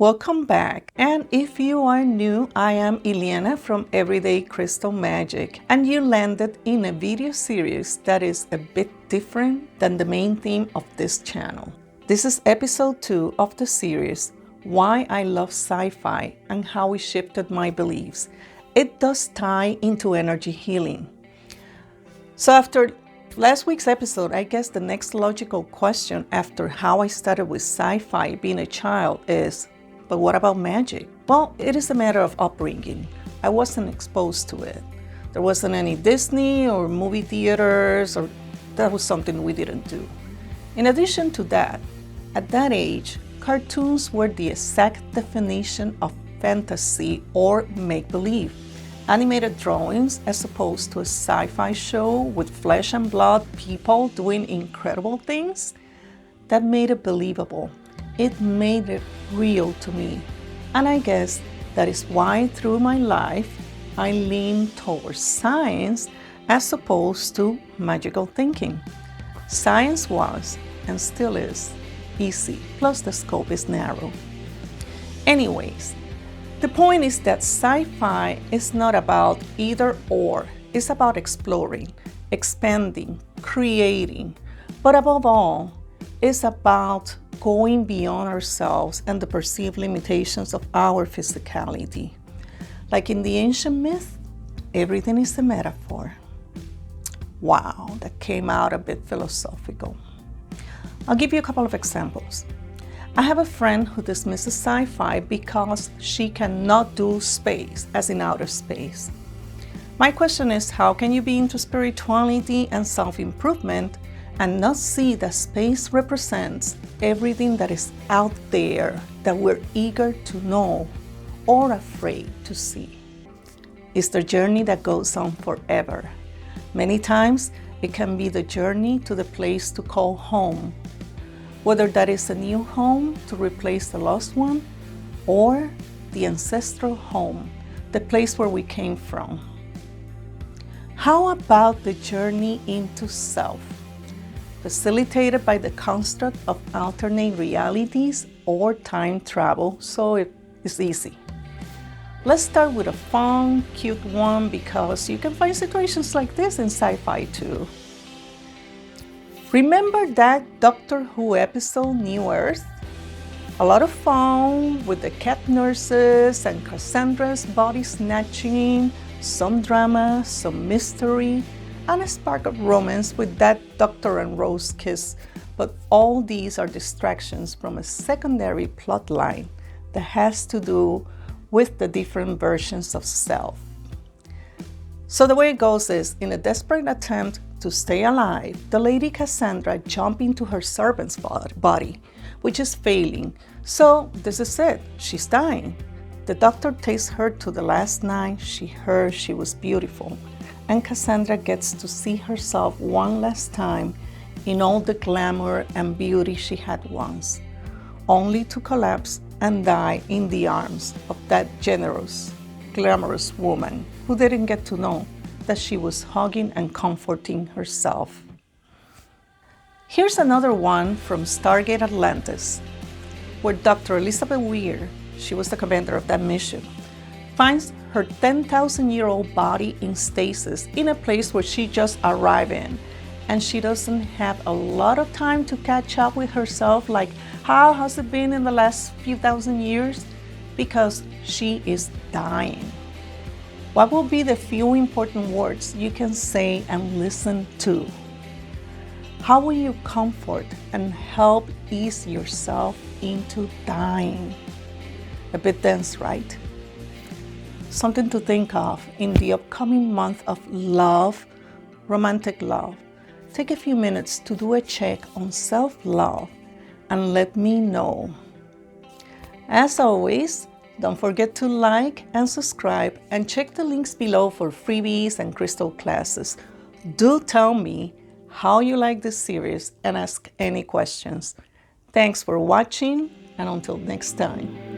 Welcome back, and if you are new, I am Ileana from Everyday Crystal Magic, and you landed in a video series that is a bit different than the main theme of this channel. This is episode 2 of the series, Why I Love Sci-Fi and How it Shifted My Beliefs. It does tie into energy healing. So after last week's episode, I guess the next logical question after how I started with sci-fi being a child is, but what about magic? Well, it is a matter of upbringing. I wasn't exposed to it. There wasn't any Disney or movie theaters, or that was something we didn't do. In addition to that, at that age, cartoons were the exact definition of fantasy or make-believe. Animated drawings as opposed to a sci-fi show with flesh and blood people doing incredible things, that made it believable. It made it real to me. And I guess that is why through my life, I lean towards science as opposed to magical thinking. Science was, and still is, easy, plus the scope is narrow. Anyways, the point is that sci-fi is not about either or. It's about exploring, expanding, creating, but above all, it's about going beyond ourselves and the perceived limitations of our physicality. Like in the ancient myth, everything is a metaphor. Wow, that came out a bit philosophical. I'll give you a couple of examples. I have a friend who dismisses sci-fi because she cannot do space, as in outer space. My question is, how can you be into spirituality and self-improvement and not see that space represents everything that is out there that we're eager to know or afraid to see? It's the journey that goes on forever. Many times, it can be the journey to the place to call home, whether that is a new home to replace the lost one or the ancestral home, the place where we came from. How about the journey into self? Facilitated by the construct of alternate realities or time travel, so it's easy. Let's start with a fun, cute one because you can find situations like this in sci-fi too. Remember that Doctor Who episode, New Earth? A lot of fun with the cat nurses and Cassandra's body snatching, some drama, some mystery, and a spark of romance with that Doctor and Rose kiss, but all these are distractions from a secondary plot line that has to do with the different versions of self. So the way it goes is, in a desperate attempt to stay alive, the lady Cassandra jumps into her servant's body, which is failing. So this is it, she's dying. The doctor takes her to the last night she heard she was beautiful, and Cassandra gets to see herself one last time in all the glamour and beauty she had once, only to collapse and die in the arms of that generous, glamorous woman who didn't get to know that she was hugging and comforting herself. Here's another one from Stargate Atlantis, where Dr. Elizabeth Weir, she was the commander of that mission, finds her 10,000-year-old body in stasis in a place where she just arrived in, and she doesn't have a lot of time to catch up with herself, like how has it been in the last few thousand years, because she is dying. What will be the few important words you can say and listen to? How will you comfort and help ease yourself into dying? A bit dense, right? Something to think of in the upcoming month of love, romantic love. Take a few minutes to do a check on self-love and let me know. As always, don't forget to like and subscribe and check the links below for freebies and crystal classes. Do tell me how you like this series and ask any questions. Thanks for watching, and until next time.